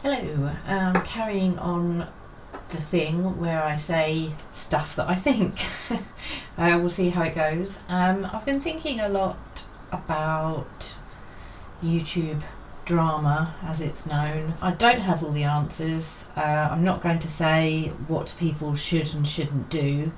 Hello, carrying on the thing where I say stuff that I think. We'll see how it goes. I've been thinking a lot about YouTube drama, as it's known. I don't have all the answers. I'm not going to say what people should and shouldn't do.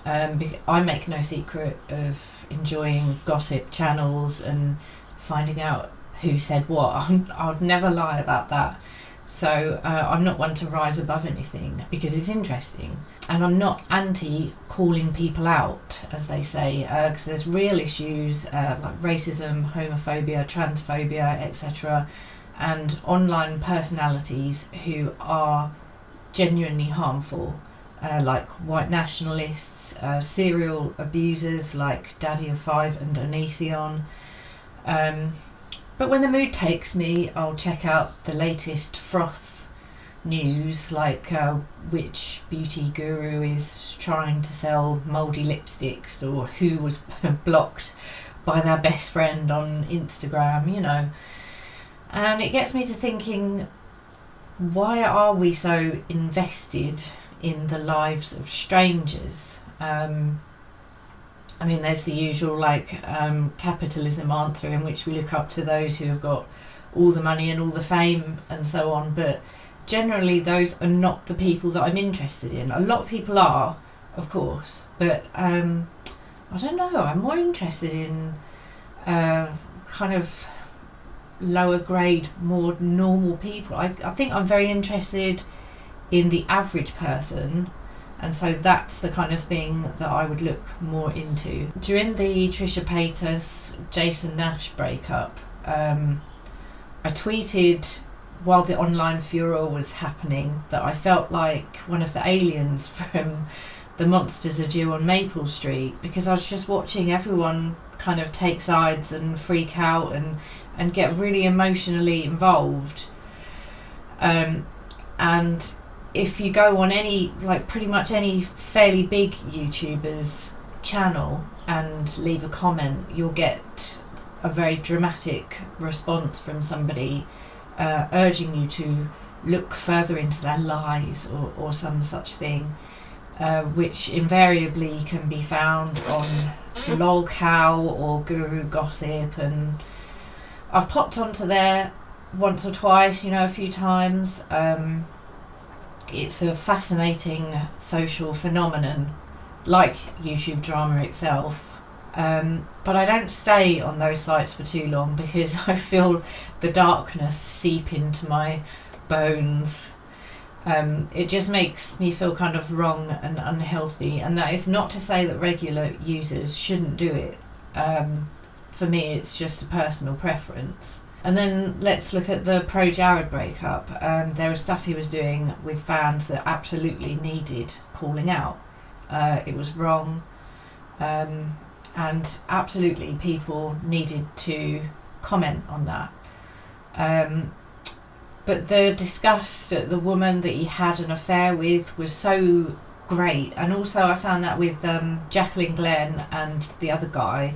I make no secret of enjoying gossip channels and finding out who said what. I'd never lie about that. So I'm not one to rise above anything because it's interesting, and I'm not anti calling people out, as they say, because there's real issues like racism, homophobia, transphobia, etc., and online personalities who are genuinely harmful, like white nationalists, serial abusers like Daddy of Five and Onision. But when the mood takes me, I'll check out the latest froth news, like which beauty guru is trying to sell mouldy lipsticks, or who was blocked by their best friend on Instagram, And it gets me to thinking, why are we so invested in the lives of strangers? There's the usual capitalism answer in which we look up to those who have got all the money and all the fame and so on, but generally those are not the people that I'm interested in. A lot of people are, of course, but I don't know, I'm more interested in kind of lower grade, more normal people. I think I'm very interested in the average person. And so that's the kind of thing that I would look more into. During the Trisha Paytas Jason Nash breakup, I tweeted while the online furor was happening that I felt like one of the aliens from The Monsters Are Due on Maple Street, because I was just watching everyone kind of take sides and freak out and get really emotionally involved. And if you go on pretty much any fairly big YouTuber's channel and leave a comment, you'll get a very dramatic response from somebody urging you to look further into their lies or some such thing, which invariably can be found on lolcow or Guru Gossip. And I've popped onto there once or twice, a few times. It's a fascinating social phenomenon, like YouTube drama itself. But I don't stay on those sites for too long because I feel the darkness seep into my bones. It just makes me feel kind of wrong and unhealthy, and that is not to say that regular users shouldn't do it. For me, it's just a personal preference. And then let's look at the pro-Jared breakup. There was stuff he was doing with fans that absolutely needed calling out. It was wrong, and absolutely people needed to comment on that. But the disgust at the woman that he had an affair with was so great. And also I found that with Jacqueline Glenn and the other guy,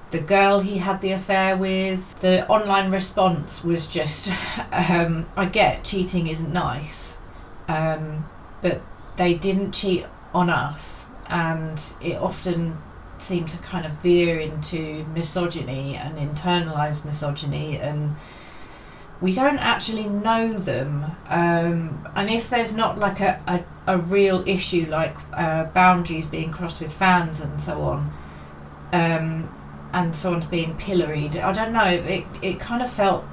the girl he had the affair with, the online response was just, I get cheating isn't nice, but they didn't cheat on us, and it often seemed to kind of veer into misogyny and internalised misogyny, and we don't actually know them. And if there's not like a real issue like boundaries being crossed with fans and so on, and someone being pilloried, I don't know, it kind of felt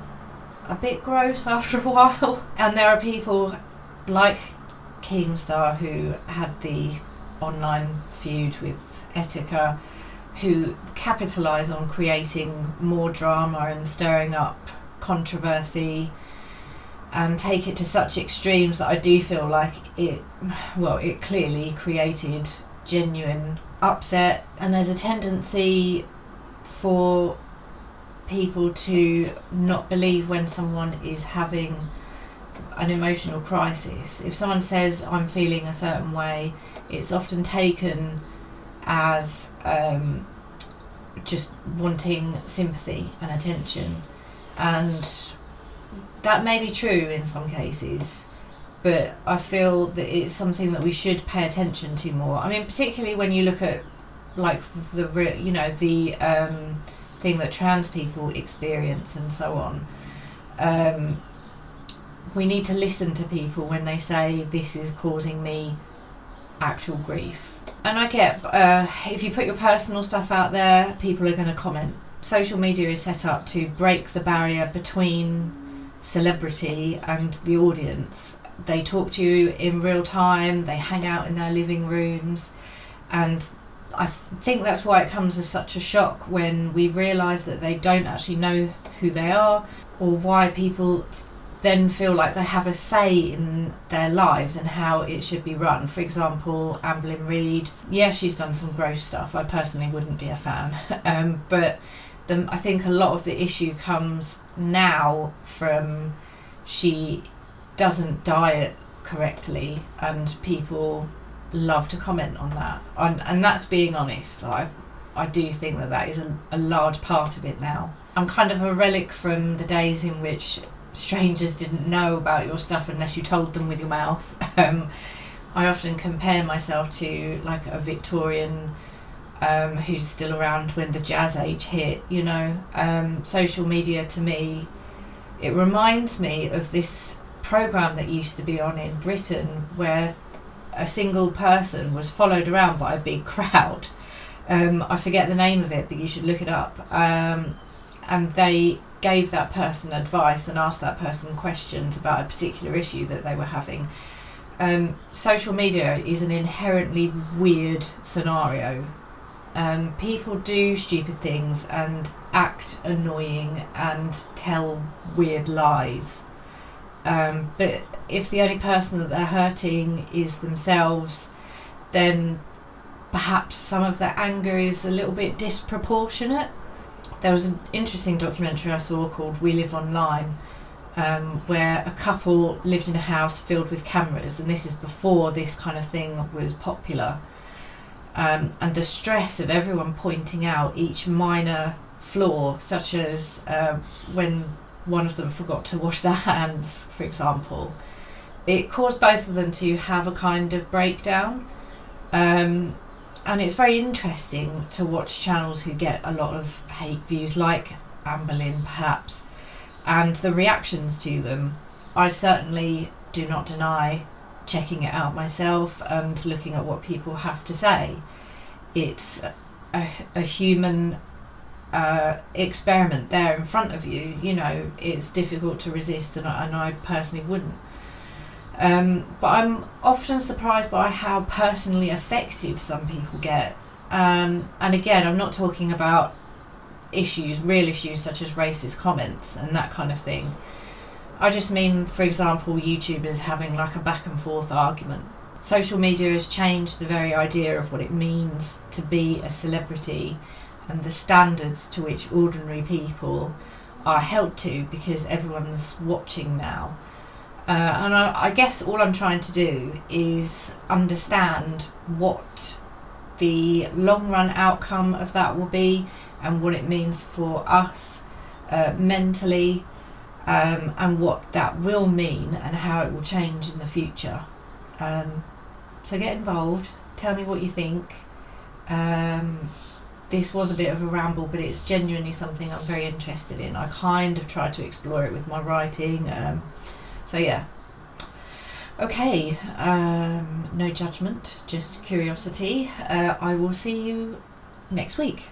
a bit gross after a while. And there are people like Keemstar, who had the online feud with Etika, who capitalise on creating more drama and stirring up controversy and take it to such extremes that I do feel like it clearly created genuine upset. And there's a tendency for people to not believe when someone is having an emotional crisis. If someone says I'm feeling a certain way, it's often taken as just wanting sympathy and attention, and that may be true in some cases, but I feel that it's something that we should pay attention to more. I mean, particularly when you look at like the thing that trans people experience and so on. We need to listen to people when they say this is causing me actual grief. And I get if you put your personal stuff out there, people are going to comment. Social media is set up to break the barrier between celebrity and the audience. They talk to you in real time, they hang out in their living rooms, and I think that's why it comes as such a shock when we realise that they don't actually know who they are, or why people then feel like they have a say in their lives and how it should be run. For example, Amberlynn Reid, yeah, she's done some gross stuff. I personally wouldn't be a fan, but I think a lot of the issue comes now from she doesn't diet correctly, and people love to comment on that, and that's being honest. I do think that is a large part of it now. I'm kind of a relic from the days in which strangers didn't know about your stuff unless you told them with your mouth. I often compare myself to like a Victorian who's still around when the jazz age hit, you know. Social media, to me, it reminds me of this programme that used to be on in Britain where a single person was followed around by a big crowd. I forget the name of it, but you should look it up. And they gave that person advice and asked that person questions about a particular issue that they were having. Social media is an inherently weird scenario. People do stupid things and act annoying and tell weird lies. But if the only person that they're hurting is themselves, then perhaps some of their anger is a little bit disproportionate. There was an interesting documentary I saw called We Live Online, where a couple lived in a house filled with cameras, and this is before this kind of thing was popular. And the stress of everyone pointing out each minor flaw, such as when one of them forgot to wash their hands, for example, it caused both of them to have a kind of breakdown. And it's very interesting to watch channels who get a lot of hate views, like Amberlynn perhaps, and the reactions to them. I certainly do not deny checking it out myself and looking at what people have to say. It's a human experiment there in front of you. You know, it's difficult to resist, and I personally wouldn't. But I'm often surprised by how personally affected some people get. And again, I'm not talking about real issues such as racist comments and that kind of thing. I just mean, for example, YouTubers having like a back and forth argument. Social media has changed the very idea of what it means to be a celebrity and the standards to which ordinary people are held to, because everyone's watching now. And I guess all I'm trying to do is understand what the long run outcome of that will be and what it means for us mentally, and what that will mean and how it will change in the future. So get involved, tell me what you think. This was a bit of a ramble, but it's genuinely something I'm very interested in. I kind of tried to explore it with my writing. So yeah. Okay, no judgment, just curiosity. I will see you next week.